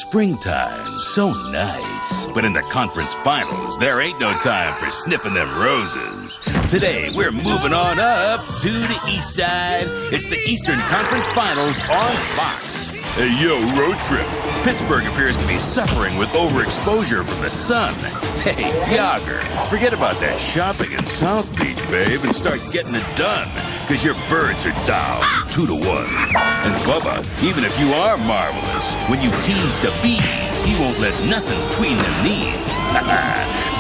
springtime, so nice. But in the conference finals, there ain't no time for sniffing them roses. Today, we're moving on up to the east side. It's the Eastern Conference Finals on Fox. Hey, yo, road trip. Pittsburgh appears to be suffering with overexposure from the sun. Hey, Yager, forget about that shopping in South Beach, babe, and start getting it done. Because your birds are down 2-1. And Bubba, even if you are marvelous, when you tease the bees, he won't let nothing between them knees.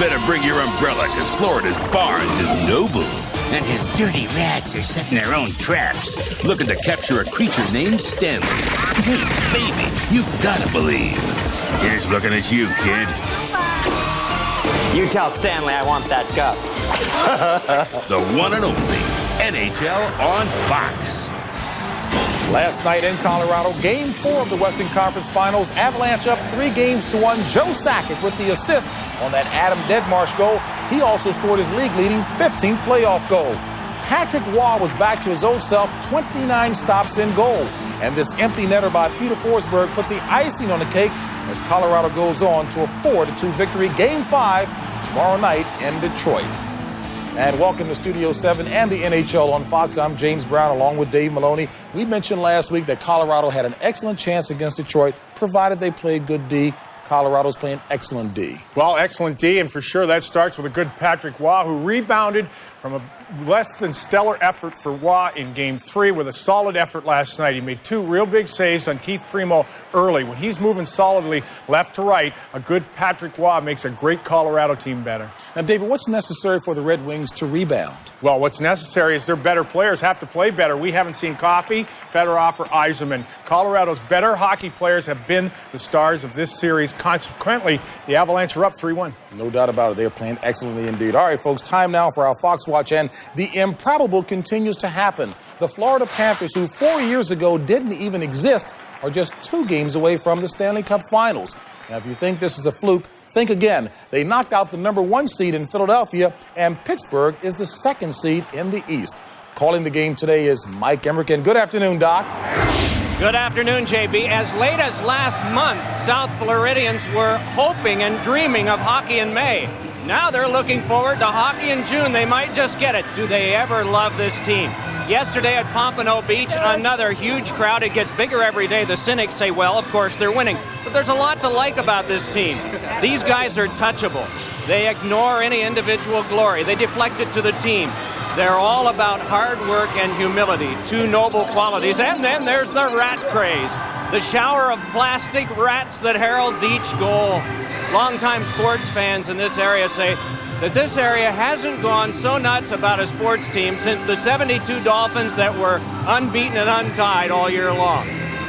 Better bring your umbrella, because Florida's Barnes is noble. And his dirty rats are setting their own traps, looking to capture a creature named Stanley. Hey, baby, you gotta believe. Here's looking at you, kid. You tell Stanley I want that cup. The one and only NHL on Fox. Last night in Colorado, Game 4 of the Western Conference Finals. Avalanche up 3-1. Joe Sakic with the assist on that Adam Deadmarsh goal. He also scored his league-leading 15th playoff goal. Patrick Waugh was back to his old self, 29 stops in goal. And this empty netter by Peter Forsberg put the icing on the cake as Colorado goes on to a 4-2 victory. Game 5 tomorrow night in Detroit. And welcome to Studio 7 and the NHL on Fox. I'm James Brown along with Dave Maloney. We mentioned last week that Colorado had an excellent chance against Detroit, provided they played good D. Colorado's playing excellent D. Well, excellent D, and for sure that starts with a good Patrick Waugh, who rebounded from a less than stellar effort for Waugh in Game 3 with a solid effort last night. He made 2 real big saves on Keith Primo early. When he's moving solidly left to right, a good Patrick Waugh makes a great Colorado team better. Now, David, what's necessary for the Red Wings to rebound? Well, what's necessary is their better players have to play better. We haven't seen Coffey, Fedorov, or Yzerman. Colorado's better hockey players have been the stars of this series. Consequently, the Avalanche are up 3-1. No doubt about it. They're playing excellently indeed. All right, folks, time now for our Fox Watch, and the improbable continues to happen. The Florida Panthers, who 4 years ago didn't even exist, are just 2 games away from the Stanley Cup Finals. Now, if you think this is a fluke, think again. They knocked out the #1 seed in Philadelphia, and Pittsburgh is the 2nd seed in the East. Calling the game today is Mike Emmerich. Good afternoon, Doc. Good afternoon, JB. As late as last month, South Floridians were hoping and dreaming of hockey in May. Now they're looking forward to hockey in June. They might just get it. Do they ever love this team? Yesterday at Pompano Beach, another huge crowd. It gets bigger every day. The cynics say, well, of course, they're winning. But there's a lot to like about this team. These guys are touchable. They ignore any individual glory. They deflect it to the team. They're all about hard work and humility, 2 noble qualities. And then there's the rat craze, the shower of plastic rats that heralds each goal. Longtime sports fans in this area say that this area hasn't gone so nuts about a sports team since the '72 Dolphins that were unbeaten and untied all year long.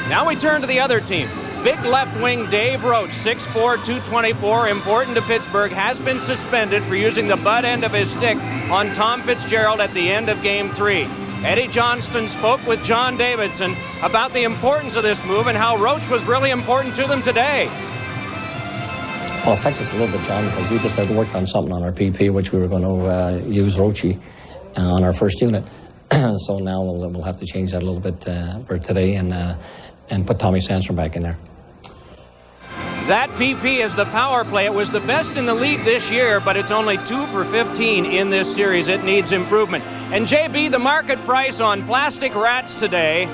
Now we turn to the other team. Big left wing Dave Roach, 6'4", 224, important to Pittsburgh, has been suspended for using the butt end of his stick on Tom Fitzgerald at the end of Game 3. Eddie Johnston spoke with John Davidson about the importance of this move and how Roach was really important to them today. Well, it affects us a little bit, John, because we just had worked on something on our PP, which we were going to use Roachy on our first unit. So now we'll have to change that a little bit for today and put Tommy Sandstrom back in there. That PP is the power play. It was the best in the league this year, but it's only 2 for 15 in this series. It needs improvement. And JB, the market price on plastic rats today,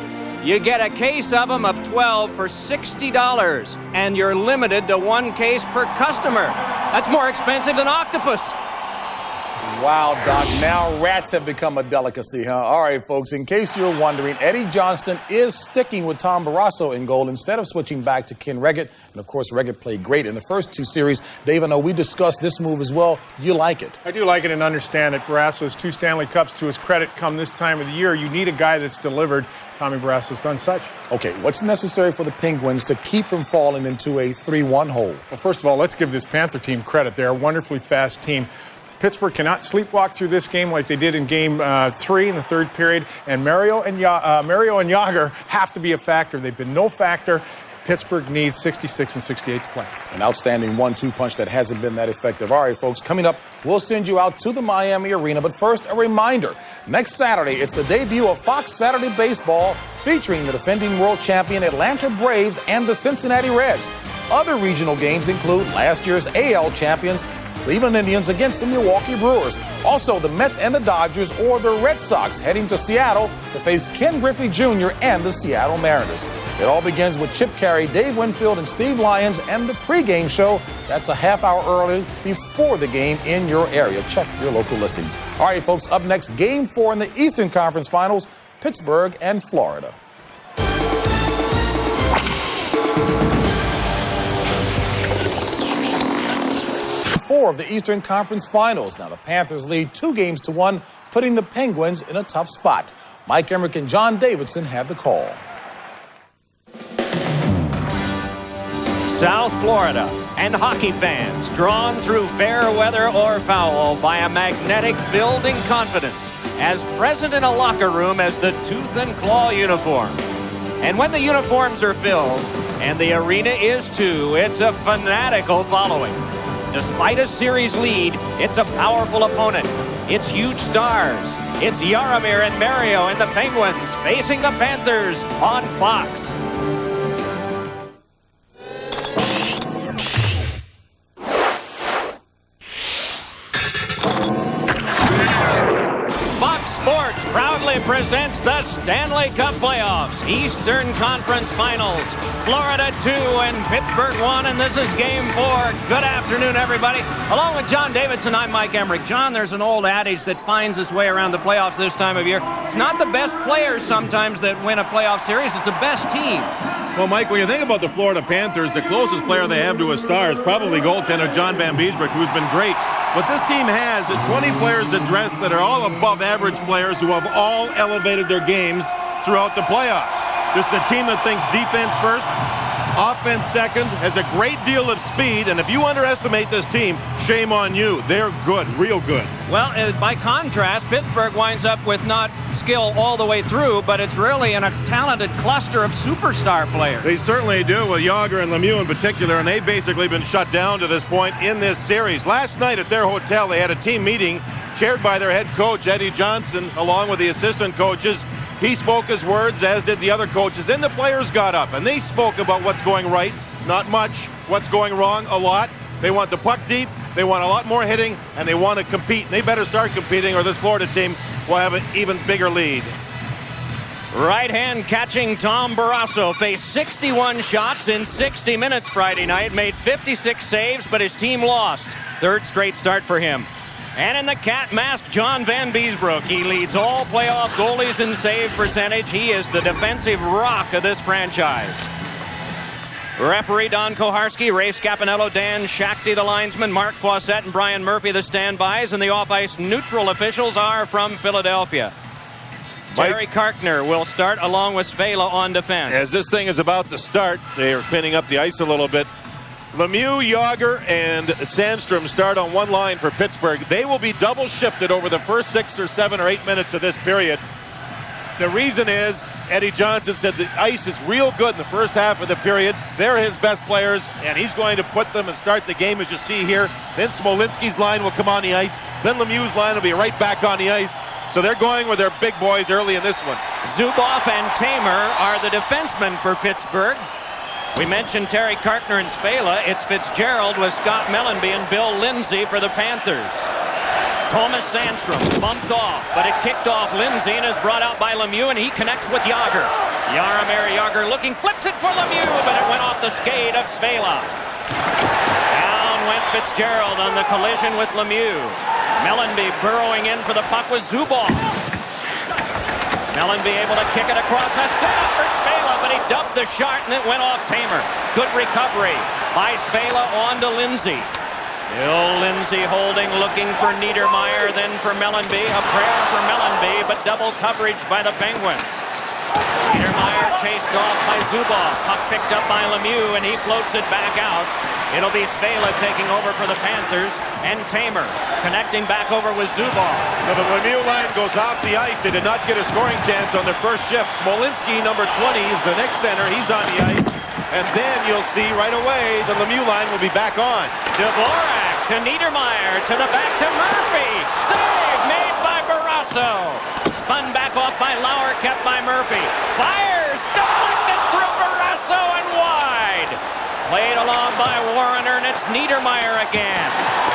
you get a case of them of 12 for $60, and you're limited to 1 case per customer. That's more expensive than octopus. Wow, Doc. Now rats have become a delicacy, huh? All right, folks, in case you're wondering, Eddie Johnston is sticking with Tom Barrasso in goal instead of switching back to Ken Reggett. And, of course, Reggett played great in the first 2 series. Dave, I know we discussed this move as well. You like it? I do like it and understand it. Barrasso's 2 Stanley Cups to his credit come this time of the year. You need a guy that's delivered. Tommy Barrasso's done such. Okay, what's necessary for the Penguins to keep from falling into a 3-1 hole? Well, first of all, let's give this Panther team credit. They're a wonderfully fast team. Pittsburgh cannot sleepwalk through this game like they did in Game 3 in the 3rd period. And Mario and Yager have to be a factor. They've been no factor. Pittsburgh needs 66 and 68 to play. An outstanding 1-2 punch that hasn't been that effective. All right, folks, coming up, we'll send you out to the Miami Arena. But first, a reminder. Next Saturday, it's the debut of Fox Saturday Baseball featuring the defending world champion Atlanta Braves and the Cincinnati Reds. Other regional games include last year's AL champions Cleveland Indians against the Milwaukee Brewers. Also, the Mets and the Dodgers or the Red Sox heading to Seattle to face Ken Griffey Jr. and the Seattle Mariners. It all begins with Chip Carey, Dave Winfield, and Steve Lyons and the pregame show. That's a half hour early before the game in your area. Check your local listings. All right, folks, up next, Game 4 in the Eastern Conference Finals, Pittsburgh and Florida. Four of the Eastern Conference Finals. Now the Panthers lead 2-1, putting the Penguins in a tough spot. Mike Emmerich and John Davidson have the call. South Florida and hockey fans drawn through fair weather or foul by a magnetic building confidence as present in a locker room as the tooth and claw uniform. And when the uniforms are filled and the arena is too, it's a fanatical following. Despite a series lead, it's a powerful opponent. It's huge stars. It's Jaromir and Mario and the Penguins facing the Panthers on Fox. Fox Sports proudly presents the Stanley Cup Playoffs, Eastern Conference Finals. Florida 2 and Pittsburgh 1, and this is Game 4. Good afternoon, everybody. Along with John Davidson, I'm Mike Emmerich. John, there's an old adage that finds its way around the playoffs this time of year. It's not the best players sometimes that win a playoff series, it's the best team. Well, Mike, when you think about the Florida Panthers, the closest player they have to a star is probably goaltender John Van Beesbroek, who's been great. But this team has 20 players addressed that are all above average players who have all elevated their games throughout the playoffs. This is a team that thinks defense first, offense second, has a great deal of speed, and if you underestimate this team, shame on you. They're good, real good. Well, by contrast, Pittsburgh winds up with not skill all the way through, but it's really in a talented cluster of superstar players. They certainly do, with Jágr and Lemieux in particular, and they've basically been shut down to this point in this series. Last night at their hotel, they had a team meeting chaired by their head coach, Eddie Johnson, along with the assistant coaches. He spoke his words, as did the other coaches. Then the players got up, and they spoke about what's going right, not much, what's going wrong, a lot. They want the puck deep, they want a lot more hitting, and they want to compete. They better start competing, or this Florida team will have an even bigger lead. Right-hand catching Tom Barrasso faced 61 shots in 60 minutes Friday night, made 56 saves, but his team lost. Third straight start for him. And in the cat mask, John Van Beesbroek. He leads all playoff goalies in save percentage. He is the defensive rock of this franchise. Referee Don Koharski, Ray Scapanello, Dan Shakti, the linesman, Mark Fawcett and Brian Murphy, the standbys, and the off-ice neutral officials are from Philadelphia. Terry Karkner will start along with Svela on defense. As this thing is about to start, they are cleaning up the ice a little bit. Lemieux, Jágr, and Sandstrom start on one line for Pittsburgh. They will be double shifted over the first 6 or 7 or 8 minutes of this period. The reason is, Eddie Johnson said the ice is real good in the first half of the period. They're his best players, and he's going to put them and start the game as you see here. Then Smolinski's line will come on the ice. Then Lemieux's line will be right back on the ice. So they're going with their big boys early in this one. Zubov and Tamer are the defensemen for Pittsburgh. We mentioned Terry Karkner and Svela. It's Fitzgerald with Scott Mellenby and Bill Lindsay for the Panthers. Thomas Sandstrom bumped off, but it kicked off Lindsay and is brought out by Lemieux, and he connects with Jágr. Jaromir Jágr looking, flips it for Lemieux, but it went off the skate of Svela. Down went Fitzgerald on the collision with Lemieux. Mellenby burrowing in for the puck with Zubov. Mellenby able to kick it across, a setup for Svela, but he dumped the shot and it went off Tamer. Good recovery by Svela on to Lindsay. Bill Lindsay holding, looking for Niedermeyer, then for Mellenby. A prayer for Mellenby, but double coverage by the Penguins. Niedermeyer chased off by Zubov. Puck picked up by Lemieux, and he floats it back out. It'll be Svela taking over for the Panthers, and Tamer connecting back over with Zubov. So the Lemieux line goes off the ice. They did not get a scoring chance on their first shift. Smolinski, number 20, is the next center. He's on the ice. And then you'll see right away the Lemieux line will be back on. Dvorak to Niedermeyer, to the back to Murphy. Save made by Barrasso. Spun back off by Lauer, kept by Murphy. Fires, deflected through Barrasso and wide. Played along by Warrener, and it's Niedermeyer again.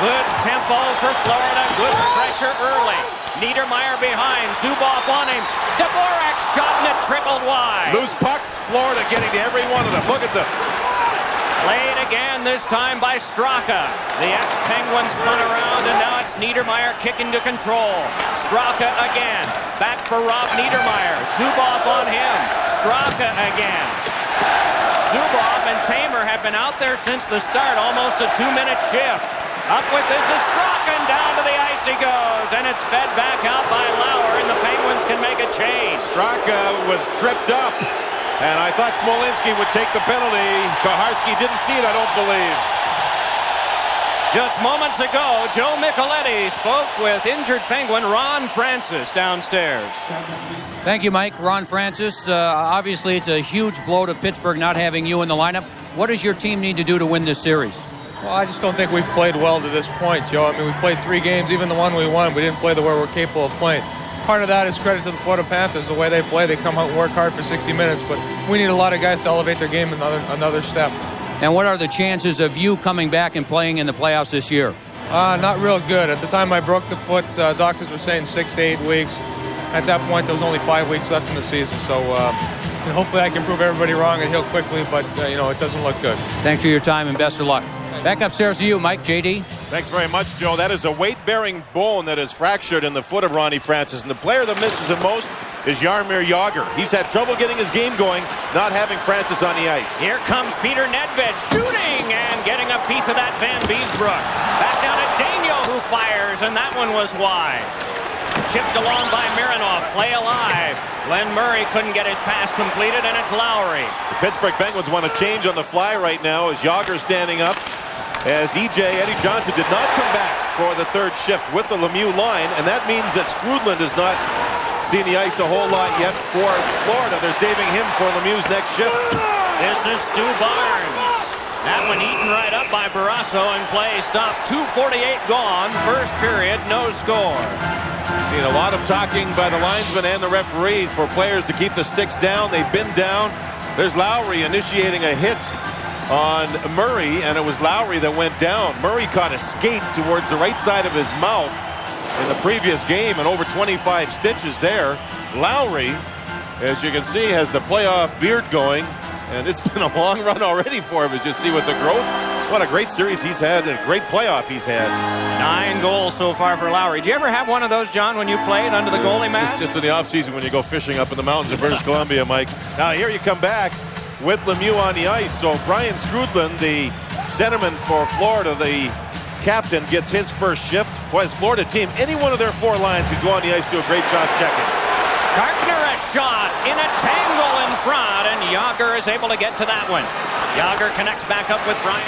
Good tempo for Florida. Good pressure early. Niedermeyer behind. Zuboff on him. Dvorak shot, and it trickled wide. Loose pucks. Florida getting to every one of them. Look at this. Played again, this time by Straka. The ex-Penguin spun around, and now it's Niedermeyer kicking to control. Straka again. Back for Rob Niedermeyer. Zuboff on him. Straka again. Zuboff and Tamer have been out there since the start, almost a 2-minute shift. Up with this is Straka, and down to the ice he goes, and it's fed back out by Lauer, and the Penguins can make a change. Straka was tripped up. And I thought Smolinski would take the penalty. Koharski didn't see it, I don't believe. Just moments ago, Joe Micheletti spoke with injured Penguin Ron Francis downstairs. Thank you, Mike. Ron Francis. Obviously, it's a huge blow to Pittsburgh not having you in the lineup. What does your team need to do to win this series? Well, I just don't think we've played well to this point, Joe. I mean, we played 3 games. Even the one we won, we didn't play the way we're capable of playing. Part of that is credit to the Florida Panthers, the way they play. They come out and work hard for 60 minutes, but we need a lot of guys to elevate their game another step. And what are the chances of you coming back and playing in the playoffs this year? Not real good. At the time I broke the foot, doctors were saying 6 to 8 weeks. At that point, there was only 5 weeks left in the season, so hopefully I can prove everybody wrong and heal quickly, but, it doesn't look good. Thanks for your time and best of luck. Back upstairs to you, Mike. JD. Thanks very much, Joe. That is a weight-bearing bone that is fractured in the foot of Ronnie Francis, and the player that misses the most is Jaromir Jagr. He's had trouble getting his game going, not having Francis on the ice. Here comes Peter Nedved shooting and getting a piece of that Van Beesbrook. Back down to Daniel, who fires, and that one was wide. Chipped along by Mironov. Play alive. Glenn Murray couldn't get his pass completed, and it's Lowry. The Pittsburgh Penguins want to change on the fly right now as Jagr standing up. As Eddie Johnson did not come back for the third shift with the Lemieux line, and that means that Skrudland has not seen the ice a whole lot yet for Florida. They're saving him for Lemieux's next shift. This is Stu Barnes. That one eaten right up by Barrasso, and play stopped. 2:48 gone. First period, no score. Seen a lot of talking by the linesman and the referee for players to keep the sticks down. They've been down. There's Lowry initiating a hit on Murray, and it was Lowry that went down. Murray caught a skate towards the right side of his mouth in the previous game, and over 25 stitches there. Lowry, as you can see, has the playoff beard going, and it's been a long run already for him. As you see with the growth, what a great series he's had, and a great playoff he's had. 9 goals so far for Lowry. Do you ever have one of those, John, when you played under the goalie mask? Just in the offseason when you go fishing up in the mountains of British Columbia, Mike. Now here you come back with Lemieux on the ice. So Brian Skrudland, the centerman for Florida, the captain, gets his first shift. Boy, his Florida team, any one of their 4 lines could go on the ice, do a great job checking. Carpenter a shot in a tangle in front, and Jagr is able to get to that one. Jagr connects back up with Brian.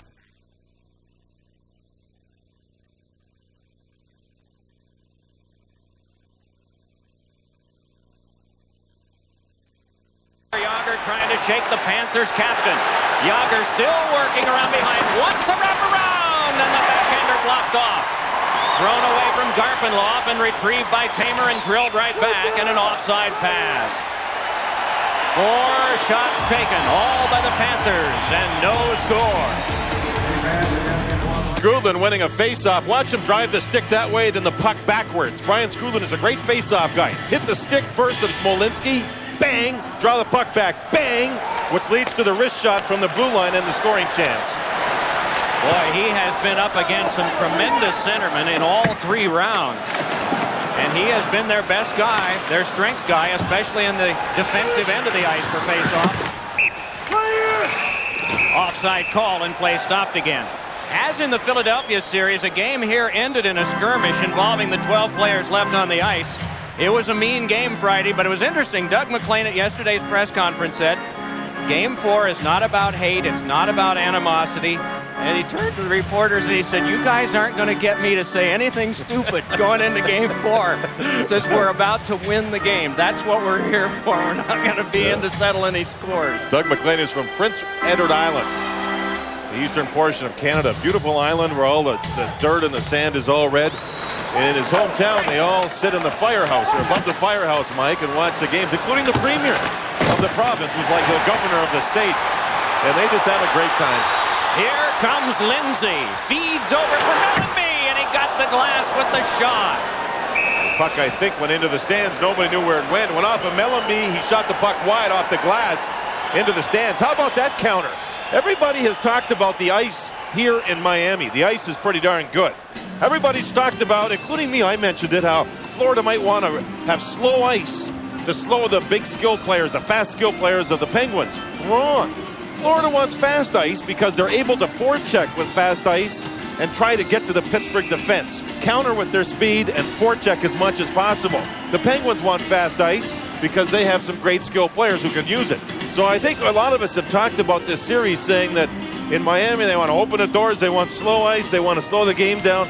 Jagr trying to shake the Panthers captain. Jagr still working around behind. Once a wraparound, and the backhander blocked off. Thrown away from Garpenloff and retrieved by Tamer and drilled right back, and an offside pass. 4 shots taken, all by the Panthers, and no score. Skrudland winning a face-off. Watch him drive the stick that way, then the puck backwards. Brian Skrudland is a great face-off guy. Hit the stick first of Smolinski. Bang! Draw the puck back. Bang! Which leads to the wrist shot from the blue line and the scoring chance. Boy, he has been up against some tremendous centermen in all 3 rounds. And he has been their best guy, their strength guy, especially in the defensive end of the ice for face-off. Offside call, and play stopped again. As in the Philadelphia series, a game here ended in a skirmish involving the 12 players left on the ice. It was a mean game Friday, but it was interesting. Doug McLean at yesterday's press conference said, Game 4 is not about hate, it's not about animosity. And he turned to the reporters and he said, you guys aren't going to get me to say anything stupid going into Game 4. He says, we're about to win the game. That's what we're here for. We're not going to be in to settle any scores. Doug McLean is from Prince Edward Island, the eastern portion of Canada. Beautiful island where all the dirt and the sand is all red. In his hometown, they all sit in the firehouse, or above the firehouse, Mike, and watch the games, including the premier of the province, who's like the governor of the state. And they just have a great time. Here comes Lindsay. Feeds over for Mellenby, and he got the glass with the shot. The puck, I think, went into the stands. Nobody knew where it went. Went off of Mellenby. He shot the puck wide off the glass into the stands. How about that counter? Everybody has talked about the ice here in Miami. The ice is pretty darn good. Everybody's talked about, including me, I mentioned it, how Florida might want to have slow ice to slow the big skill players, the fast skill players of the Penguins. Wrong. Florida wants fast ice because they're able to forecheck with fast ice and try to get to the Pittsburgh defense. Counter with their speed and forecheck as much as possible. The Penguins want fast ice because they have some great skill players who can use it. So I think a lot of us have talked about this series saying that in Miami they want to open the doors, they want slow ice, they want to slow the game down.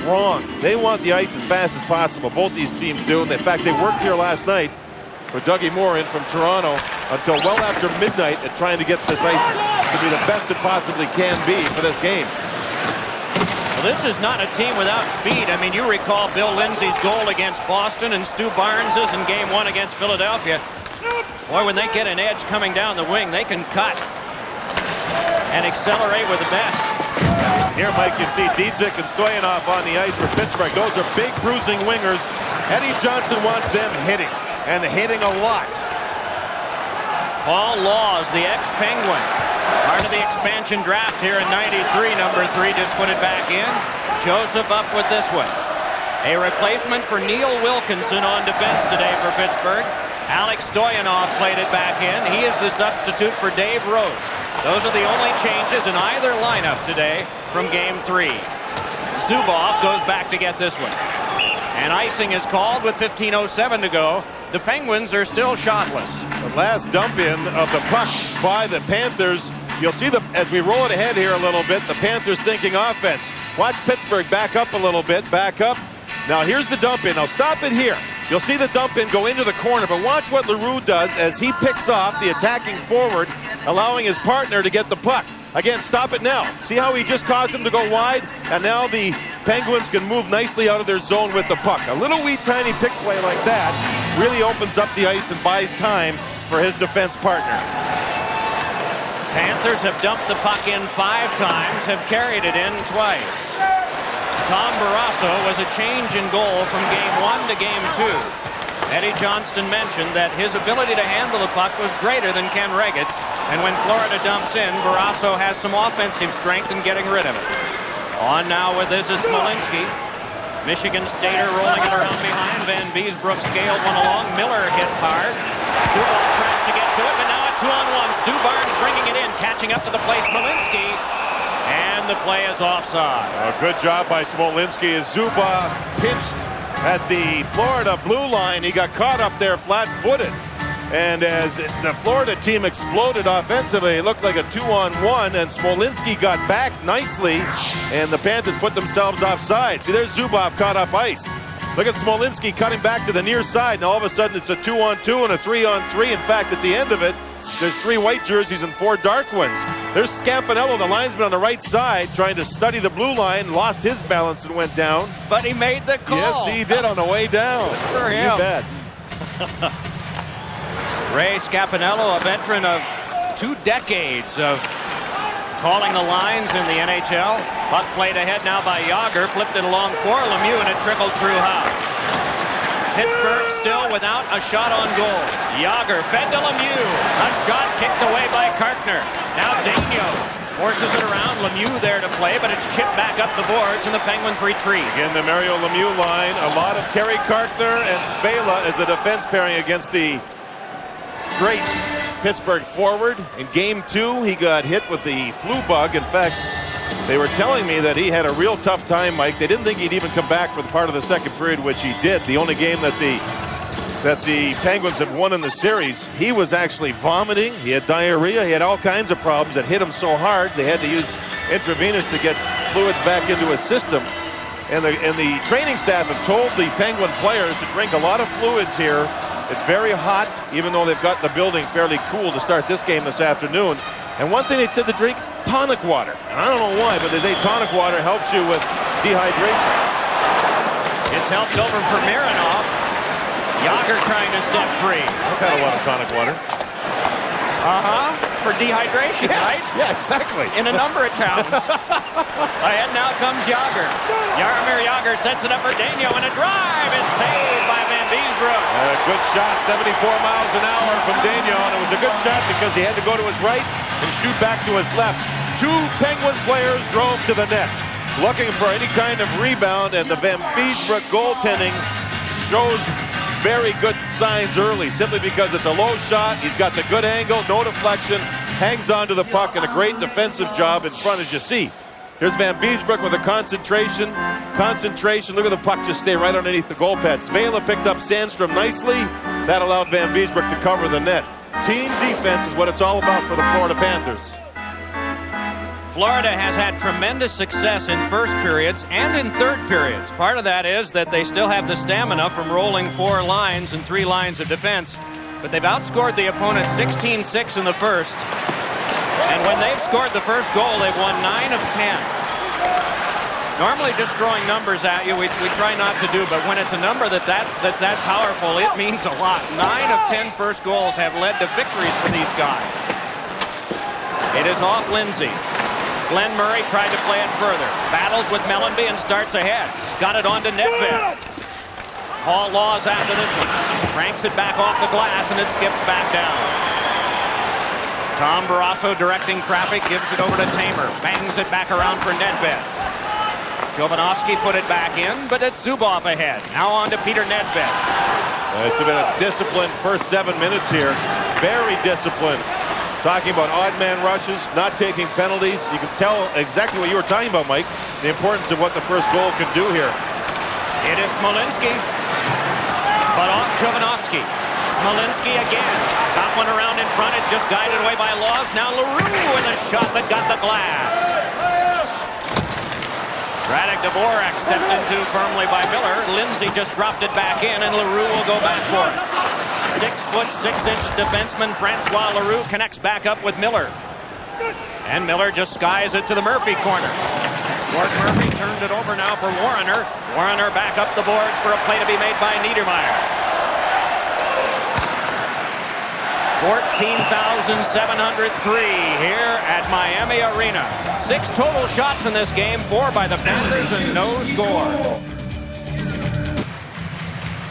Wrong. They want the ice as fast as possible. Both these teams do. In fact, they worked here last night with Dougie Moore in from Toronto until well after midnight at trying to get this ice to be the best it possibly can be for this game. Well, this is not a team without speed. I mean, you recall Bill Lindsay's goal against Boston and Stu Barnes's in Game 1 against Philadelphia. Boy, when they get an edge coming down the wing, they can cut and accelerate with the best. Here, Mike, you see Dietzich and Stoyanov on the ice for Pittsburgh. Those are big bruising wingers. Eddie Johnson wants them hitting, and hitting a lot. Paul Laws, the ex-Penguin, part of the expansion draft here in '93. Number 3 just put it back in. Joseph up with this one. A replacement for Neil Wilkinson on defense today for Pittsburgh. Alex Stoyanov played it back in. He is the substitute for Dave Rose. Those are the only changes in either lineup today from Game 3. Zubov goes back to get this one. And icing is called with 15:07 to go. The Penguins are still shotless. The last dump in of the puck by the Panthers. You'll see as we roll it ahead here a little bit, the Panthers thinking offense. Watch Pittsburgh back up a little bit, back up. Now here's the dump in. Now stop it here. You'll see the dump in go into the corner, but watch what Leroux does as he picks off the attacking forward, allowing his partner to get the puck. Again, stop it now. See how he just caused him to go wide? And now the Penguins can move nicely out of their zone with the puck. A little wee tiny pick play like that really opens up the ice and buys time for his defense partner. Panthers have dumped the puck in 5 times, have carried it in twice. Tom Barrasso was a change in goal from Game 1 to Game 2. Eddie Johnston mentioned that his ability to handle the puck was greater than Ken Regett's, and when Florida dumps in, Barrasso has some offensive strength in getting rid of it. On now with this is Smolinski. Michigan Stater rolling it around behind. Van Beesbrook scaled one along. Miller hit hard. Zubov tries to get to it, but now a 2-on-1. Stu Barnes bringing it in, catching up to the play. Smolinski. And the play is offside. A good job by Smolinski as Zubov pinched at the Florida blue line. He got caught up there flat-footed. And as the Florida team exploded offensively, it looked like a 2-on-1, and Smolinski got back nicely, and the Panthers put themselves offside. See, there's Zubov caught up ice. Look at Smolinski cutting back to the near side, and all of a sudden it's a 2-on-2 and a 3-on-3. In fact, at the end of it, there's 3 white jerseys and 4 dark ones. There's Scampanello, the linesman on the right side, trying to study the blue line, lost his balance and went down. But he made the call. Yes, he did on the way down. Good for him. You bet. Ray Scampanello, a veteran of 2 decades of calling the lines in the NHL. Puck played ahead now by Yager, flipped it along for Lemieux, and it trickled through Howe. Pittsburgh still without a shot on goal. Yager fed to Lemieux. A shot kicked away by Kartner. Now Daigneault forces it around. Lemieux there to play, but it's chipped back up the boards, and the Penguins retreat. Again, the Mario Lemieux line. A lot of Terry Kartner and Spela as the defense pairing against the great Pittsburgh forward. In Game 2, he got hit with the flu bug. In fact, they were telling me that he had a real tough time, Mike. They didn't think he'd even come back for the part of the second period, which he did. The only game that the Penguins have won in the series, he was actually vomiting. He had diarrhea. He had all kinds of problems that hit him so hard they had to use intravenous to get fluids back into his system. And the training staff have told the Penguin players to drink a lot of fluids here. It's very hot, even though they've got the building fairly cool to start this game this afternoon. And one thing they said to drink, tonic water. And I don't know why, but they say tonic water helps you with dehydration. It's helped over for Mironov. Yager trying to step free. I kind of want a tonic water. Uh-huh. for dehydration, right? Yeah, exactly. In a number of towns. Ahead now comes Yager. Jaromir Yager sets it up for Daniel, and a drive is saved by Van Beesbroek. Good shot, 74 miles an hour from Daniel, and it was a good shot because he had to go to his right and shoot back to his left. Two Penguins players drove to the net, looking for any kind of rebound, and the Van Beesbroek goaltending shows very good signs early, simply because it's a low shot. He's got the good angle, no deflection, hangs on to the puck, and a great defensive job in front, as you see. Here's Van Beesbroek with a concentration. Look at the puck just stay right underneath the goal pad. Svela picked up Sandstrom nicely. That allowed Van Beesbroek to cover the net. Team defense is what it's all about for the Florida Panthers. Florida has had tremendous success in first periods and in third periods. Part of that is that they still have the stamina from rolling 4 lines and 3 lines of defense. But they've outscored the opponent 16-6 in the first. And when they've scored the first goal, they've won 9 of 10. Normally just throwing numbers at you, we try not to do, but when it's a number that's that powerful, it means a lot. 9 of 10 first goals have led to victories for these guys. It is off Lindsay. Glenn Murray tried to play it further. Battles with Mellenby and starts ahead. Got it on to Nedved. Paul Laws after this one. Cranks it back off the glass and it skips back down. Tom Barrasso directing traffic, gives it over to Tamer. Bangs it back around for Nedved. Jovanovski put it back in, but it's Zubov ahead. Now on to Peter Nedved. It's been a disciplined first 7 minutes here. Very disciplined. Talking about odd man rushes, not taking penalties. You can tell exactly what you were talking about, Mike. The importance of what the first goal can do here. It is Smolinski. But off Jovanovski. Smolinski again. Got one around in front. It's just guided away by Laws. Now LaRue with a shot that got the glass. Radek Dvorak stepped in too firmly by Miller. Lindsay just dropped it back in, and LaRue will go back for it. 6'6" defenseman Francois LaRue connects back up with Miller. And Miller just skies it to the Murphy corner. Gord Murphy turned it over now for Warrener. Warrener back up the boards for a play to be made by Niedermeyer. 14,703 here at Miami Arena. 6 total shots in this game, 4 by the Panthers and no score.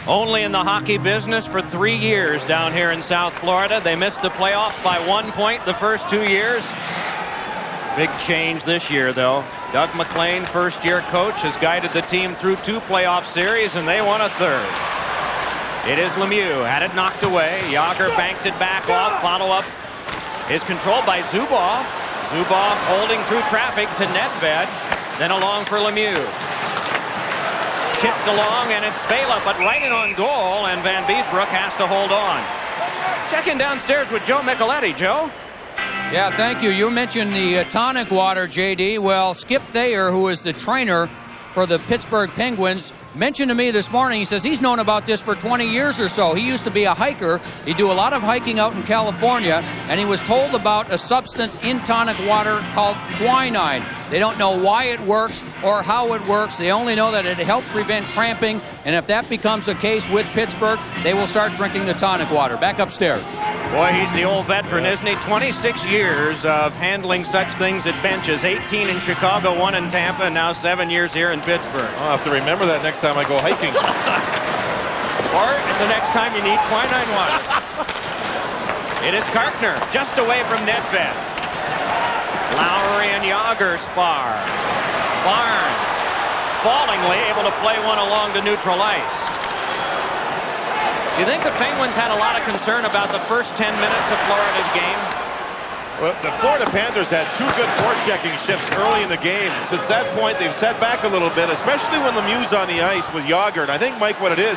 Only in the hockey business for 3 years down here in South Florida. They missed the playoffs by 1 point the first 2 years. Big change this year, though. Doug McLean, first-year coach, has guided the team through 2 playoff series, and they won a 3rd. It is Lemieux, had it knocked away. Yager banked it back off. Follow-up is controlled by Zubov. Zubov holding through traffic to Nedved, then along for Lemieux. Chipped along, and it's Svela, but right in on goal, and Van Beesbroek has to hold on. Checking downstairs with Joe Micheletti. Joe? Yeah, thank you. You mentioned the tonic water, J.D. Well, Skip Thayer, who is the trainer for the Pittsburgh Penguins, mentioned to me this morning, he says he's known about this for 20 years or so. He used to be a hiker. He'd do a lot of hiking out in California, and he was told about a substance in tonic water called quinine. They don't know why it works or how it works. They only know that it helps prevent cramping, and if that becomes a case with Pittsburgh, they will start drinking the tonic water. Back upstairs. Boy, he's the old veteran, isn't he? 26 years of handling such things at benches. 18 in Chicago, 1 in Tampa, and now 7 years here in Pittsburgh. I'll have to remember that next time I go hiking. Or the next time you need quinine water. It is Kartner, just away from Nedved. Lowry and Yager spar. Barnes, fallingly able to play one along to neutral ice. Do you think the Penguins had a lot of concern about the first 10 minutes of Florida's game? Well, the Florida Panthers had 2 good forechecking shifts early in the game. Since that point, they've set back a little bit, especially when Lemieux's on the ice with Yager. And I think, Mike, what it is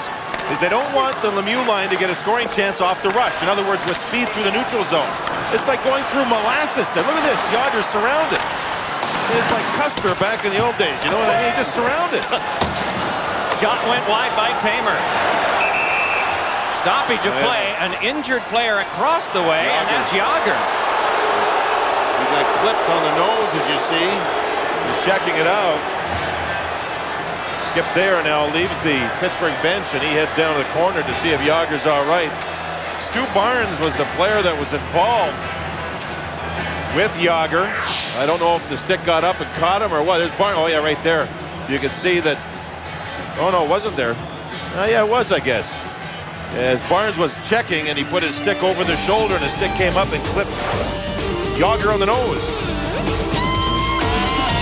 they don't want the Lemieux line to get a scoring chance off the rush. In other words, with speed through the neutral zone. It's like going through molasses. Look at this. Yager's surrounded. It's like Custer back in the old days. You know what I mean? Just surrounded. Shot went wide by Tamer. Stoppage of play, an injured player across the way, and that's Yager. He got clipped on the nose, as you see. He's checking it out. Skip there now leaves the Pittsburgh bench, and he heads down to the corner to see if Yager's all right. Stu Barnes was the player that was involved with Yager. I don't know if the stick got up and caught him or what. There's Barnes. Oh, yeah, right there. You can see that. Oh, no, it wasn't there. Yeah, it was, I guess. As Barnes was checking, and he put his stick over the shoulder, and the stick came up and clipped Yager on the nose.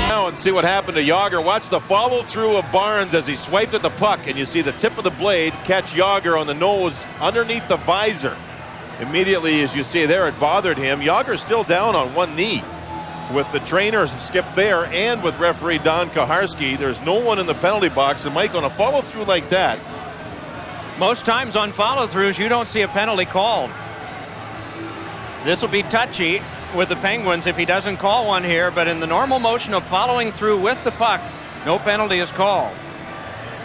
Now and see what happened to Yager. Watch the follow-through of Barnes as he swiped at the puck, and you see the tip of the blade catch Yager on the nose underneath the visor. Immediately, as you see there, it bothered him. Yager's still down on one knee with the trainer Skip there and with referee Don Kaharski. There's no one in the penalty box, and Mike, on a follow-through like that, most times on follow-throughs, you don't see a penalty called. This will be touchy with the Penguins if he doesn't call one here, but in the normal motion of following through with the puck, no penalty is called.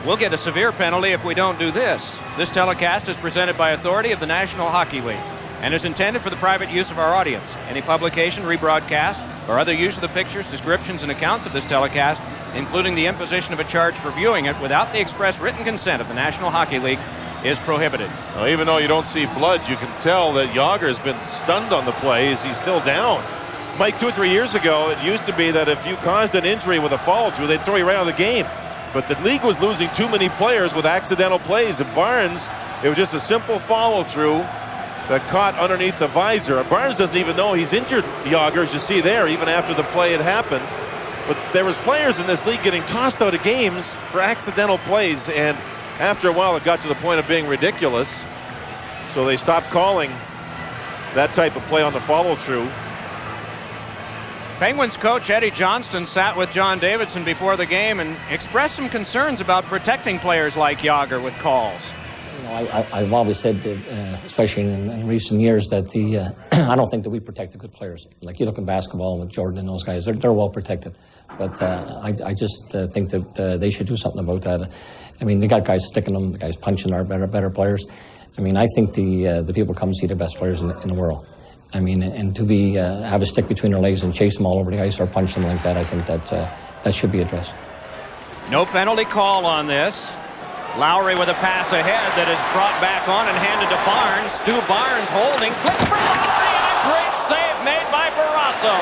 We'll get a severe penalty if we don't do this. This telecast is presented by authority of the National Hockey League and is intended for the private use of our audience. Any publication, rebroadcast, or other use of the pictures, descriptions, and accounts of this telecast, including the imposition of a charge for viewing it without the express written consent of the National Hockey League, is prohibited. Well, even though you don't see blood, you can tell that Yager has been stunned on the play as he's still down. Mike, 2 or 3 years ago, it used to be that if you caused an injury with a follow-through, they'd throw you right out of the game. But the league was losing too many players with accidental plays. And Barnes, it was just a simple follow-through that caught underneath the visor. Barnes doesn't even know he's injured Yager, as you see there, even after the play had happened. But there was players in this league getting tossed out of games for accidental plays, and after a while it got to the point of being ridiculous. So they stopped calling that type of play on the follow-through. Penguins coach Eddie Johnston sat with John Davidson before the game and expressed some concerns about protecting players like Yager with calls. You know, I've always said, especially in recent years, that I don't think that we protect the good players. Like you look in basketball with Jordan and those guys, they're well protected. But I just think that they should do something about that. I mean, they got guys sticking them, the guys punching our better players. I mean, I think the people come see the best players in the world. I mean, and to have a stick between their legs and chase them all over the ice or punch them like that, I think that should be addressed. No penalty call on this. Lowry with a pass ahead that is brought back on and handed to Barnes. Stu Barnes holding, flips for Lowry, and a great save made by Barrasso.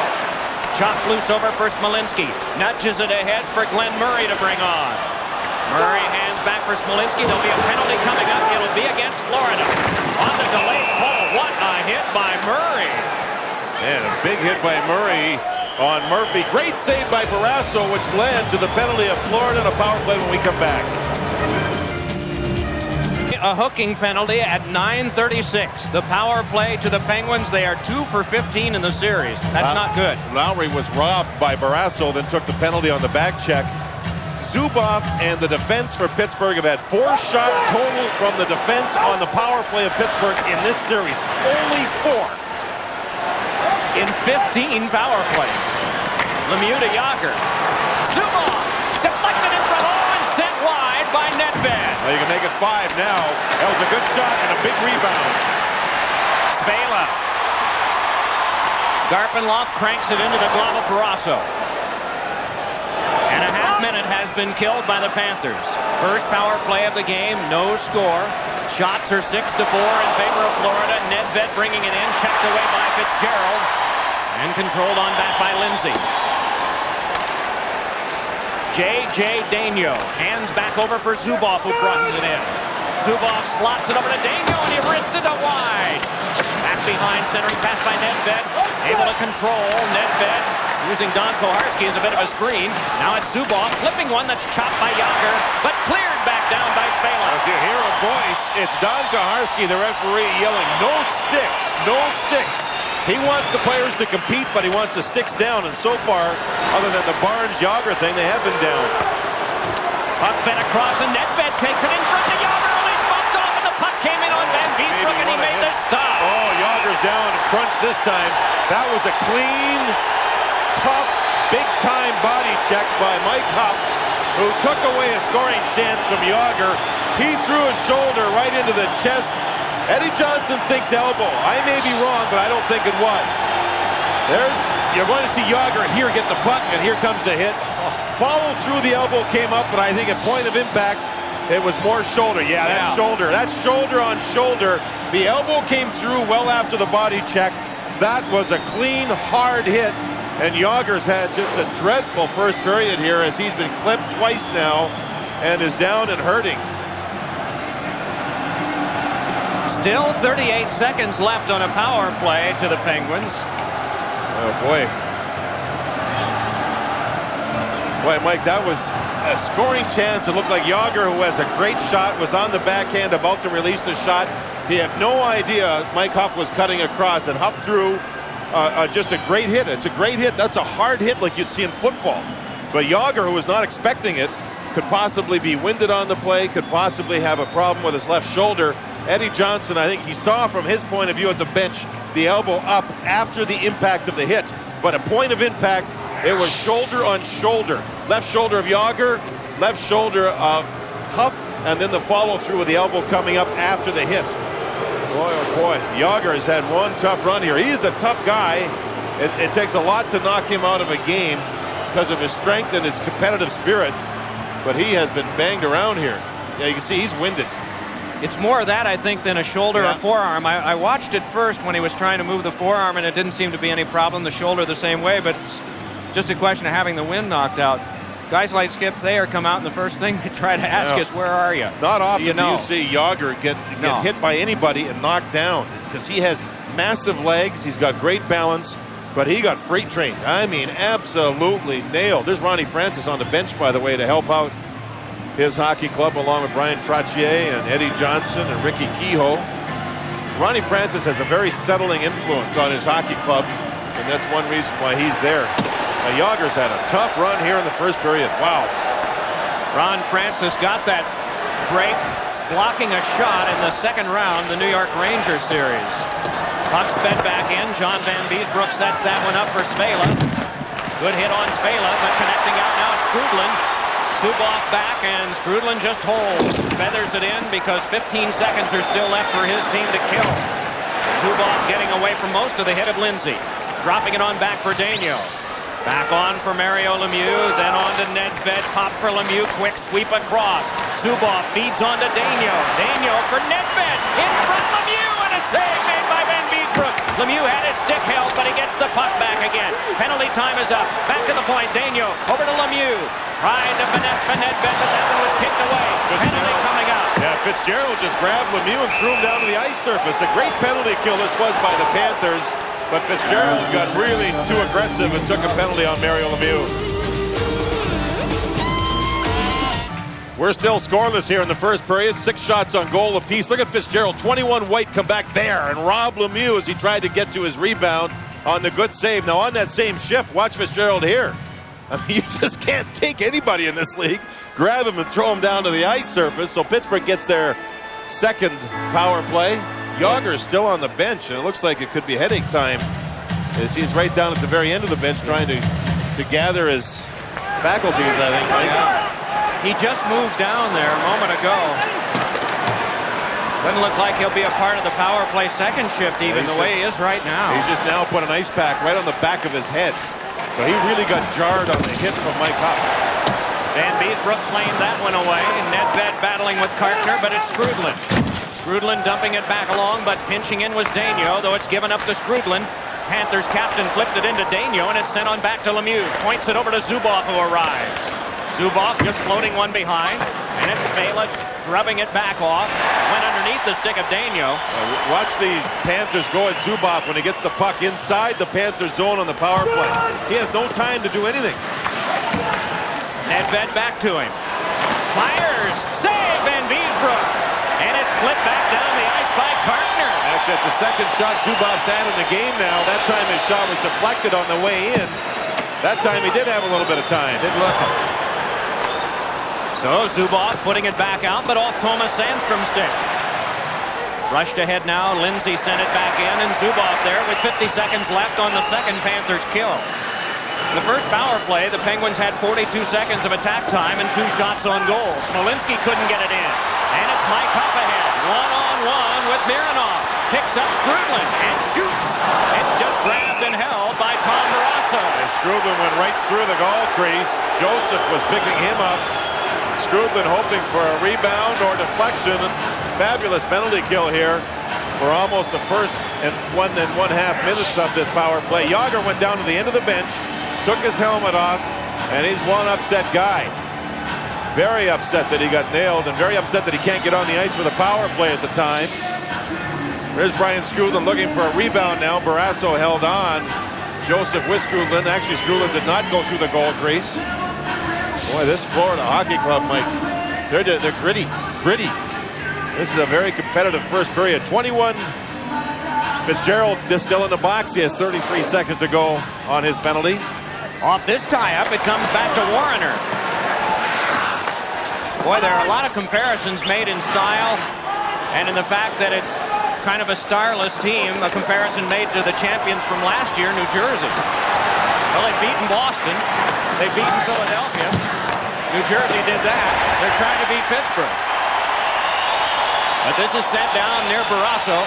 Chopped loose over for Smolinski. Nudges it ahead for Glenn Murray to bring on. Murray hands back for Smolinski. There'll be a penalty coming up. It'll be against Florida. On the delayed call, what a hit by Murray. And a big hit by Murray on Murphy. Great save by Barrasso, which led to the penalty of Florida and a power play when we come back. A hooking penalty at 9:36. The power play to the Penguins. They are 2 for 15 in the series. That's not good. Lowry was robbed by Barrasso, then took the penalty on the back check. Zubov and the defense for Pittsburgh have had 4 shots total from the defense on the power play of Pittsburgh in this series. Only 4. In 15 power plays. Lemieux to Yager. Zubov deflected in front and sent wide by Nedved. Well, you can make it 5 now. That was a good shot and a big rebound. Spela. Garpenloff cranks it into the glove of Barrasso. And a half minute has been killed by the Panthers. First power play of the game, no score. Shots are 6-4 in favor of Florida. Nedved bringing it in, checked away by Fitzgerald, and controlled on back by Lindsay. J.J. Daigneault hands back over for Zubov, who runs it in. Zubov slots it over to Daigneault, and he wristed it wide. Back behind, centering pass by Nedved. Able to control. Nedved using Don Koharski as a bit of a screen. Now it's Zubov flipping one that's chopped by Yager, but cleared back down by Spela. If you hear a voice, it's Don Koharski, the referee, yelling, "No sticks, no sticks." He wants the players to compete, but he wants the sticks down. And so far, other than the Barnes-Yager thing, they have been down. Puck fed across, and Nedved takes it in front of Yager. He's bumped off, and the puck came in on Van Beesbrook, and he made the stop. Oh, Yager's down and crunched this time. That was a clean, tough, big-time body check by Mike Huff, who took away a scoring chance from Yager. He threw his shoulder right into the chest. Eddie Johnson thinks elbow. I may be wrong, but I don't think it was. You're going to see Yager here get the puck, and here comes the hit. Follow through the elbow came up, but I think at point of impact, it was more shoulder. Yeah, that's shoulder. That's shoulder on shoulder. The elbow came through well after the body check. That was a clean, hard hit. And Yager's had just a dreadful first period here as he's been clipped twice now and is down and hurting. Still 38 seconds left on a power play to the Penguins. Oh, boy. Boy, Mike, that was a scoring chance. It looked like Yager, who has a great shot, was on the backhand about to release the shot. He had no idea Mike Huff was cutting across, and Huff threw just a great hit. It's a great hit. That's a hard hit like you'd see in football. But Yager, who was not expecting it, could possibly be winded on the play, could possibly have a problem with his left shoulder. Eddie Johnson, I think he saw from his point of view at the bench the elbow up after the impact of the hit. But a point of impact, it was shoulder on shoulder. Left shoulder of Yager, left shoulder of Huff, and then the follow through with the elbow coming up after the hit. Boy, oh boy, Yager has had one tough run here. He is a tough guy. It takes a lot to knock him out of a game because of his strength and his competitive spirit. But he has been banged around here. Yeah, you can see he's winded. It's more of that, I think, than a shoulder or forearm. I watched it first when he was trying to move the forearm, and it didn't seem to be any problem. The shoulder the same way, but it's just a question of having the wind knocked out. Guys like Skip Thayer come out, and the first thing they try to ask is, where are you? Not often do you see Yager get hit by anybody and knocked down, because he has massive legs. He's got great balance, but he got freight trained. I mean, absolutely nailed. There's Ronnie Francis on the bench, by the way, to help out his hockey club, along with Brian Trottier and Eddie Johnson and Ricky Kehoe. Ronnie Francis has a very settling influence on his hockey club, and that's one reason why he's there. Yager's had a tough run here in the first period. Wow. Ron Francis got that break, blocking a shot in the second round, the New York Rangers series. Puck sped back in. John Van Beesbroek sets that one up for Spela. Good hit on Spela, but connecting out now Skrudlin. Zubov back, and Skrudlin just holds. Feathers it in because 15 seconds are still left for his team to kill. Zubov getting away from most of the hit of Lindsay. Dropping it on back for Daigneault. Back on for Mario Lemieux, then on to Nedved. Pop for Lemieux, quick sweep across. Zubov feeds on to Daigneault. Daigneault for Nedved, in front Lemieux, and a save made by Van Beesbroek. Lemieux had his stick held, but he gets the puck back again. Penalty time is up. Back to the point, Daigneault over to Lemieux. Tried to finesse for Nedved, but that one was kicked away. Penalty coming up. Yeah, Fitzgerald just grabbed Lemieux and threw him down to the ice surface. A great penalty kill this was by the Panthers. But Fitzgerald got really too aggressive and took a penalty on Mario Lemieux. We're still scoreless here in the first period. 6 shots on goal apiece. Look at Fitzgerald. 21 White come back there and rob Lemieux as he tried to get to his rebound on the good save. Now on that same shift, watch Fitzgerald here. I mean, you just can't take anybody in this league, grab him and throw him down to the ice surface. So Pittsburgh gets their second power play. Yager is still on the bench, and it looks like it could be headache time as he's right down at the very end of the bench trying to gather his faculties, I think. Right? He just moved down there a moment ago. Doesn't look like he'll be a part of the power play second shift even the way he is right now. He's just now put an ice pack right on the back of his head. So he really got jarred on the hit from Mike Huff. Van Beesbroek playing that one away. Nedved battling with Kartner, but it's Skrudlin. Skrudlin dumping it back along, but pinching in was Daigneault, though it's given up to Skrudlin. Panthers captain flipped it into Daigneault, and it's sent on back to Lemieux. Points it over to Zubov, who arrives. Zubov just floating one behind, and it's Spela rubbing it back off. Went underneath the stick of Daigneault. Watch these Panthers go at Zubov when he gets the puck inside the Panther zone on the power play. He has no time to do anything. Nedved back to him. Fires. Save Van Beesbroek. And it's flipped back down the ice by Kartner. Actually, that's the second shot Zubov's had in the game now. That time his shot was deflected on the way in. That time he did have a little bit of time. Did look it. So Zubov putting it back out, but off Thomas Sandstrom's stick. Rushed ahead now. Lindsay sent it back in, and Zubov there with 50 seconds left on the second Panthers kill. In the first power play, the Penguins had 42 seconds of attack time and 2 shots on goal. Smolinski couldn't get it in. And it's Mike Huff ahead. One-on-one with Mironov. Picks up Skrudlin and shoots. It's just grabbed and held by Tom Barrasso. And Skrudlin went right through the goal crease. Joseph was picking him up. Skrudlin hoping for a rebound or deflection. Fabulous penalty kill here for almost the first and 1.5 minutes of this power play. Yager went down to the end of the bench, took his helmet off, and he's one upset guy. Very upset that he got nailed and very upset that he can't get on the ice for the power play at the time. There's Brian Skrudland looking for a rebound now. Barrasso held on. Joseph with Skrudland. Actually, Skrudland did not go through the goal crease. Boy, this Florida Hockey Club, Mike, they're gritty. This is a very competitive first period. 21. Fitzgerald is still in the box. He has 33 seconds to go on his penalty. Off this tie-up, it comes back to Warrener. Boy, there are a lot of comparisons made in style and in the fact that it's kind of a starless team, a comparison made to the champions from last year, New Jersey. Well, they've beaten Boston. They've beaten Philadelphia. New Jersey did that. They're trying to beat Pittsburgh. But this is sent down near Barrasso.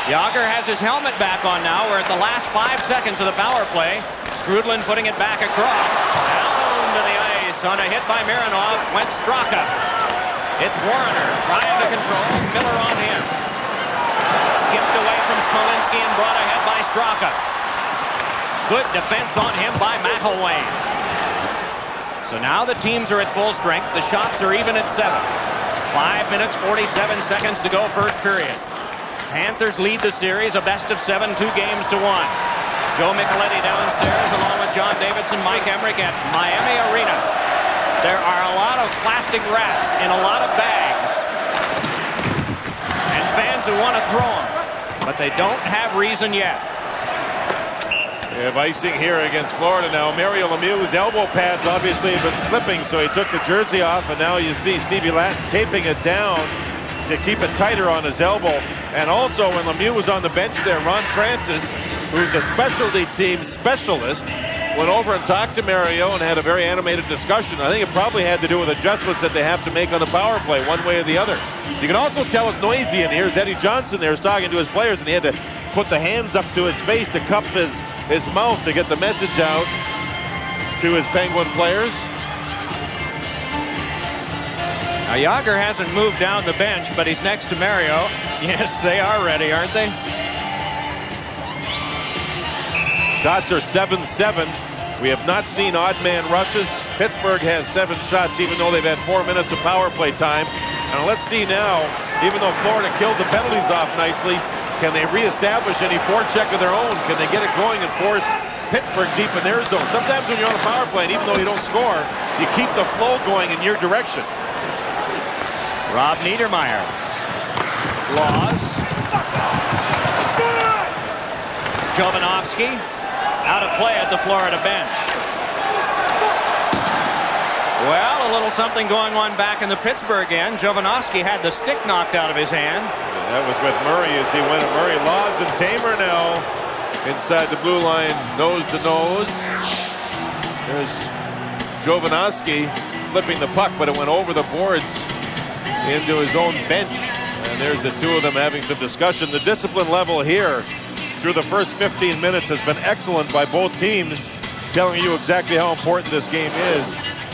Yager has his helmet back on now. We're at the last 5 seconds of the power play. Skrudland putting it back across. Down to the ice on a hit by Mironov. Went Straka. It's Warrener trying to control. Miller on him. Skipped away from Smolinski and brought ahead by Straka. Good defense on him by McElwain. So now the teams are at full strength. The shots are even at 7. 5 minutes, 47 seconds to go first period. Panthers lead the series, a best-of-7, 2 games to 1. Joe Micheletti downstairs along with John Davidson, Mike Emmerich at Miami Arena. There are a lot of plastic rats in a lot of bags. And fans who want to throw them, but they don't have reason yet. We have icing here against Florida now. Mario Lemieux's elbow pads obviously have been slipping, so he took the jersey off, and now you see Stevie Latin taping it down to keep it tighter on his elbow. And also, when Lemieux was on the bench there, Ron Francis, who's a specialty team specialist, went over and talked to Mario and had a very animated discussion. I think it probably had to do with adjustments that they have to make on the power play, one way or the other. You can also tell it's noisy in here. Here's Eddie Johnson there is talking to his players, and he had to put the hands up to his face to cup his mouth to get the message out to his Penguin players. Now, Yager hasn't moved down the bench, but he's next to Mario. Yes, they are ready, aren't they? Shots are 7-7. We have not seen odd man rushes. Pittsburgh has 7 shots, even though they've had 4 minutes of power play time. And let's see now, even though Florida killed the penalties off nicely, can they reestablish any forecheck of their own? Can they get it going and force Pittsburgh deep in their zone? Sometimes when you're on a power play, and even though you don't score, you keep the flow going in your direction. Rob Niedermeyer. Laws. Jovanovski out of play at the Florida bench. Well, a little something going on back in the Pittsburgh end. Jovanovski had the stick knocked out of his hand. That was with Murray as he went at Murray. Laws and Tamer now inside the blue line, nose to nose. There's Jovanovski flipping the puck, but it went over the boards into his own bench. And there's the two of them having some discussion. The discipline level here through the first 15 minutes has been excellent by both teams, telling you exactly how important this game is,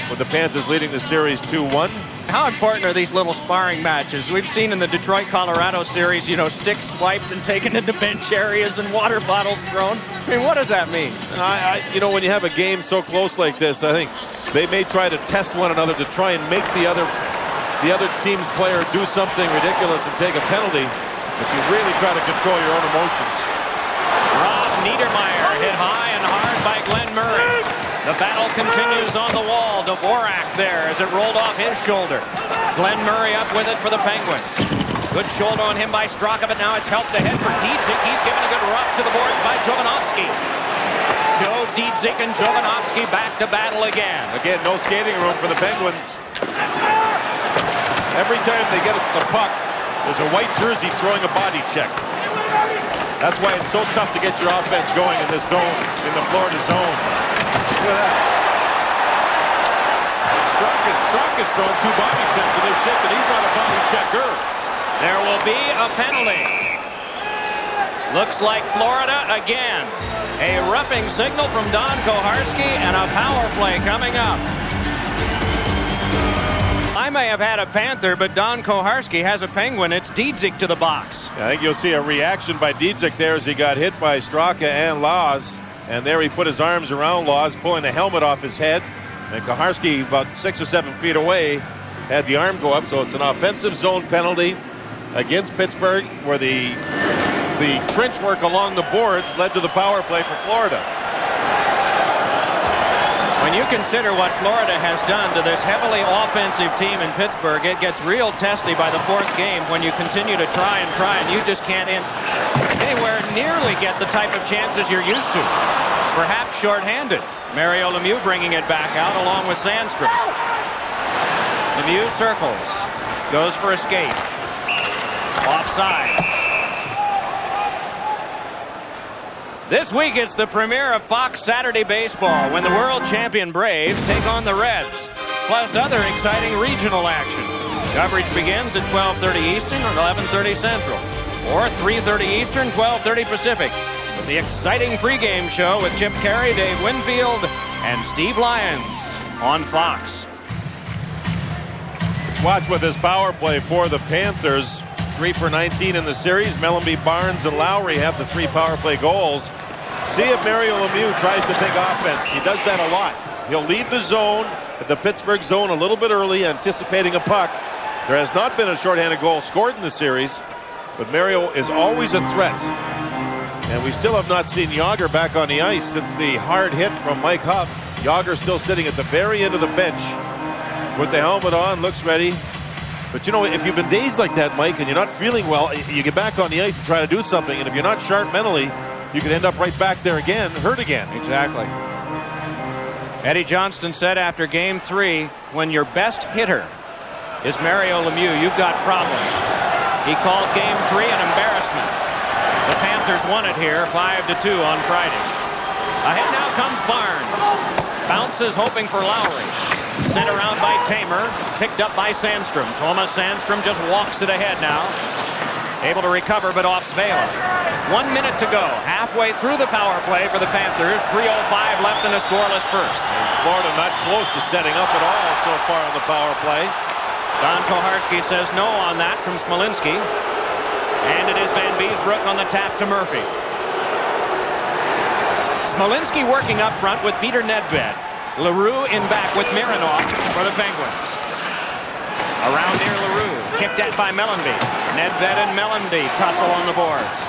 with the Panthers leading the series 2-1. How important are these little sparring matches? We've seen in the Detroit-Colorado series, you know, sticks swiped and taken into bench areas and water bottles thrown. I mean, what does that mean? You know, when you have a game so close like this, I think they may try to test one another to try and make the other team's player do something ridiculous and take a penalty, but you really try to control your own emotions. Rob Niedermeyer hit high and hard by Glenn Murray. The battle continues on the wall. Dvorak there as it rolled off his shoulder. Glenn Murray up with it for the Penguins. Good shoulder on him by Straka, but now it's helped ahead for Dietzik. He's given a good rub to the boards by Jovanovski. Joe Dietzik and Jovanovski back to battle again. Again, no skating room for the Penguins. Every time they get the puck, there's a white jersey throwing a body check. That's why it's so tough to get your offense going in this zone, in the Florida zone. Look at that. Straka's thrown 2 body checks in this shift, and he's not a body checker. There will be a penalty. Looks like Florida again. A roughing signal from Don Koharski and a power play coming up. I may have had a Panther, but Don Koharski has a Penguin. It's Diedzik to the box. I think you'll see a reaction by Diedzik there as he got hit by Straka and Laws. And there he put his arms around Laws, pulling the helmet off his head. And Koharski, about 6 or 7 feet away, had the arm go up. So it's an offensive zone penalty against Pittsburgh, where the trench work along the boards led to the power play for Florida. When you consider what Florida has done to this heavily offensive team in Pittsburgh, it gets real testy by the 4th game when you continue to try and you just can't anywhere nearly get the type of chances you're used to. Perhaps shorthanded. Mario Lemieux bringing it back out along with Sandstrom. Lemieux circles. Goes for a skate. Offside. This week it's the premiere of Fox Saturday Baseball when the world champion Braves take on the Reds, plus other exciting regional action. Coverage begins at 12:30 Eastern or 11:30 Central, or 3:30 Eastern, 12:30 Pacific. With the exciting pregame show with Chip Carey, Dave Winfield, and Steve Lyons on Fox. Let's watch with this power play for the Panthers. 3 for 19 in the series. Mellanby, Barnes, and Lowry have the 3 power play goals. See if Mario Lemieux tries to think offense. He does that a lot. He'll leave the zone, the Pittsburgh zone, a little bit early, anticipating a puck. There has not been a shorthanded goal scored in the series, but Mario is always a threat. And we still have not seen Yager back on the ice since the hard hit from Mike Huff. Yager still sitting at the very end of the bench with the helmet on, looks ready. But, you know, if you've been dazed like that, Mike, and you're not feeling well, you get back on the ice and try to do something. And if you're not sharp mentally, you could end up right back there again, hurt again. Exactly. Eddie Johnston said after Game 3, when your best hitter is Mario Lemieux, you've got problems. He called Game 3 an embarrassment. The Panthers won it here 5-2 on Friday. Ahead now comes Barnes. Bounces hoping for Lowry. Sent around by Tamer. Picked up by Sandstrom. Thomas Sandstrom just walks it ahead now. Able to recover, but off Svela. 1 minute to go. Halfway through the power play for the Panthers. 3:05 left in a scoreless first. Florida not close to setting up at all so far on the power play. Don Koharski says no on that from Smolinski. And it is Van Beesbrook on the tap to Murphy. Smolinski working up front with Peter Nedved. LaRue in back with Mironov for the Penguins. Around near LaRue. Kicked at by Mellanby. Nedved and Mellanby tussle on the boards.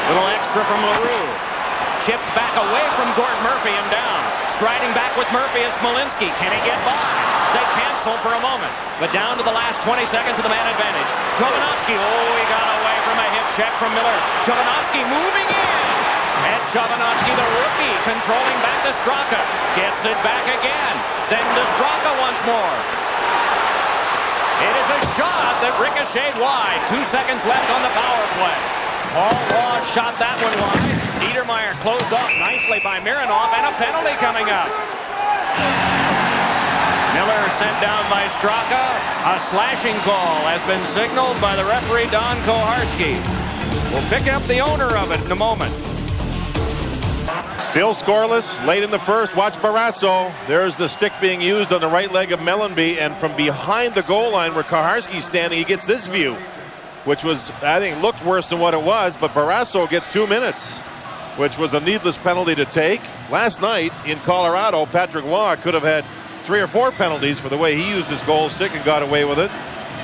Little extra from LaRue. Chipped back away from Gord Murphy and down. Striding back with Murphy is Smolinski. Can he get by? They cancel for a moment. But down to the last 20 seconds of the man advantage. Jovanovski. Oh, he got away from a hip check from Miller. Jovanovski moving in. And Jovanovski, the rookie, controlling back to Straka. Gets it back again. Then to Straka once more. It is a shot that ricocheted wide. 2 seconds left on the power play. Paul Law shot that one wide. Niedermeyer closed off nicely by Mironov, and a penalty coming up. Miller sent down by Straka. A slashing call has been signaled by the referee Don Koharski. We'll pick up the owner of it in a moment. Still scoreless, late in the first. Watch Barrasso. There's the stick being used on the right leg of Mellanby, and from behind the goal line where Koharski's standing, he gets this view, which was, I think, looked worse than what it was, but Barrasso gets 2 minutes, which was a needless penalty to take. Last night in Colorado, Patrick Waugh could have had 3 or 4 penalties for the way he used his goal stick and got away with it.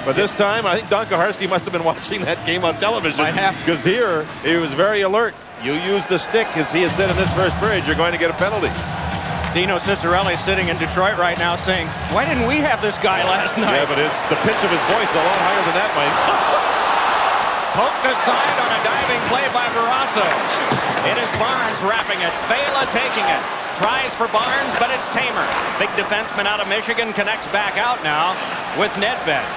But this time, I think Don Koharski must have been watching that game on television, because here he was very alert. You use the stick, as he has said in this first period, you're going to get a penalty. Dino Ciccarelli sitting in Detroit right now saying, why didn't we have this guy last night? Yeah, but it's the pitch of his voice a lot higher than that, Mike. Poked aside on a diving play by Barrasso. It is Barnes wrapping it. Svela taking it. Tries for Barnes, but it's Tamer. Big defenseman out of Michigan connects back out now with Nedved.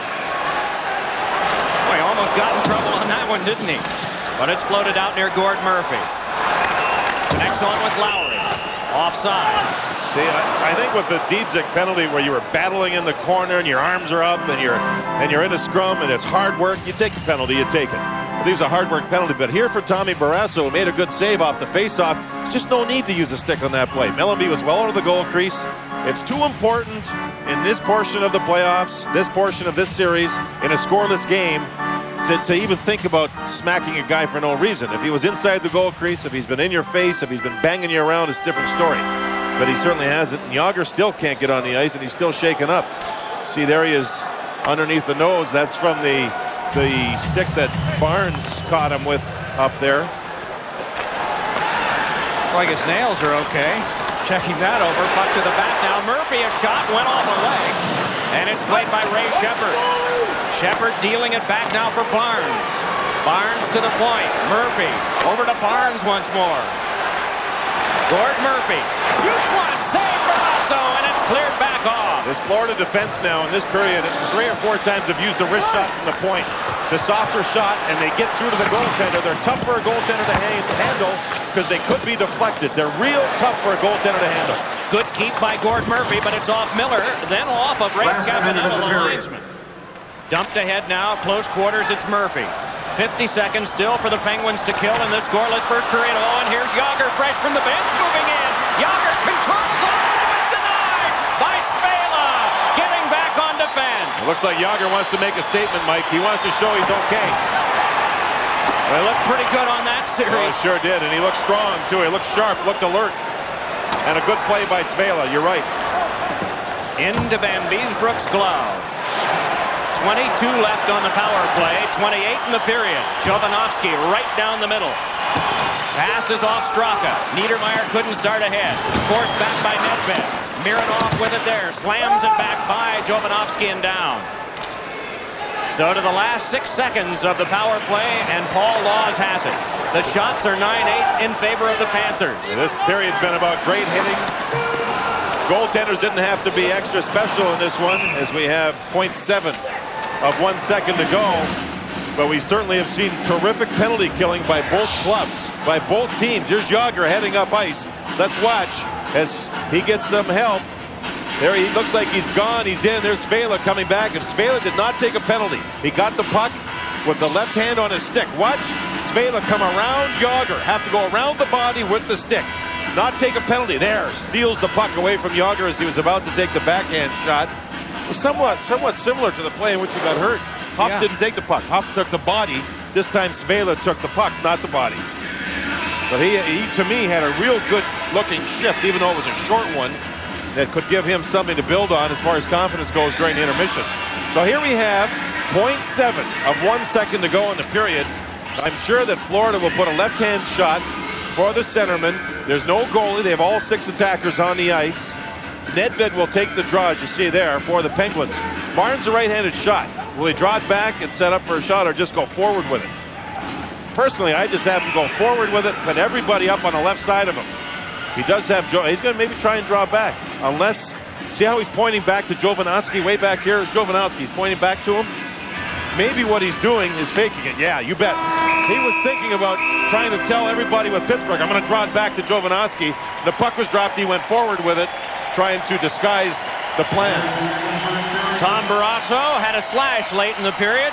Boy, almost got in trouble on that one, didn't he? But it's floated out near Gord Murphy. Next one with Lowry. Offside. See, I think with the Diedzik penalty where you were battling in the corner and your arms are up and you're in a scrum and it's hard work, you take the penalty, you take it. I think it was a hard work penalty, but here for Tommy Barrasso, who made a good save off the faceoff, just no need to use a stick on that play. Mellanby was well out of the goal crease. It's too important in this portion of the playoffs, this portion of this series, in a scoreless game, to even think about smacking a guy for no reason. If he was inside the goal crease, if he's been in your face, if he's been banging you around, it's a different story. But he certainly hasn't. And Yager still can't get on the ice, and he's still shaken up. See, there he is underneath the nose. That's from the stick that Barnes caught him with up there. Well, I guess nails are okay. Checking that over. Puck to the back now. Murphy, a shot went off a leg. And it's played by Ray Shepard. Shepard dealing it back now for Barnes. Barnes to the point. Murphy over to Barnes once more. Gord Murphy shoots one. Save Barrasso, and it's cleared back off. This Florida defense now in this period 3 or 4 times have used the wrist shot from the point. The softer shot, and they get through to the goaltender. They're tough for a goaltender to handle because they could be deflected. They're real tough for a goaltender to handle. Good keep by Gord Murphy, but it's off Miller, then off of Ray Scapanella, the linesman. Dumped ahead now, close quarters, it's Murphy. 50 seconds still for the Penguins to kill in this scoreless first period. Oh, and here's Yager, fresh from the bench, moving in. Yager controls it, and it's denied by Svela, getting back on defense. It looks like Yager wants to make a statement, Mike. He wants to show he's okay. Well, he looked pretty good on that series. Oh, he sure did, and he looked strong, too. He looked sharp, looked alert. And a good play by Svela, you're right. Into Van Beesbrook's glove. 22 left on the power play, 28 in the period. Jovanovski right down the middle. Pass is off Straka. Niedermeyer couldn't start ahead. Forced back by Nedved. Mironov with it there. Slams it back by Jovanovski and down. So to the last 6 seconds of the power play, and Paul Laws has it. The shots are 9-8 in favor of the Panthers. This period's been about great hitting. Goaltenders didn't have to be extra special in this one, as we have 0.7 of 1 second to go. But we certainly have seen terrific penalty killing by both clubs, by both teams. Here's Yager heading up ice. Let's watch as he gets some help. There he looks like he's gone. He's in. There's Svela coming back, and Svela did not take a penalty. He got the puck with the left hand on his stick. Watch Svela come around Yager. Have to go around the body with the stick. Not take a penalty. There, steals the puck away from Yager as he was about to take the backhand shot. It was somewhat similar to the play in which he got hurt. Huff didn't take the puck. Huff took the body. This time Svela took the puck, not the body. But he to me, had a real good-looking shift, even though it was a short one, that could give him something to build on as far as confidence goes during the intermission. So here we have 0.7 of 1 second to go in the period. I'm sure that Florida will put a left-hand shot for the centerman. There's no goalie. They have all 6 attackers on the ice. Nedved will take the draw, as you see there, for the Penguins. Barnes a right-handed shot. Will he draw it back and set up for a shot, or just go forward with it? Personally, I just have him go forward with it, put everybody up on the left side of him. He does have Joe. He's going to maybe try and draw back. Unless, see how he's pointing back to Jovanovski way back here? Is Jovanovski. He's pointing back to him. Maybe what he's doing is faking it. Yeah, you bet. He was thinking about trying to tell everybody with Pittsburgh, I'm going to draw it back to Jovanovski. The puck was dropped. He went forward with it, trying to disguise the plan. Tom Barrasso had a slash late in the period,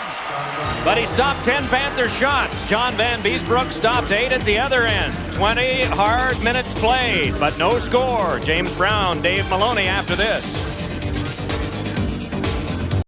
but he stopped 10 Panther shots. John Van Beesbrook stopped 8 at the other end. 20 hard minutes played, but no score. James Brown, Dave Maloney after this.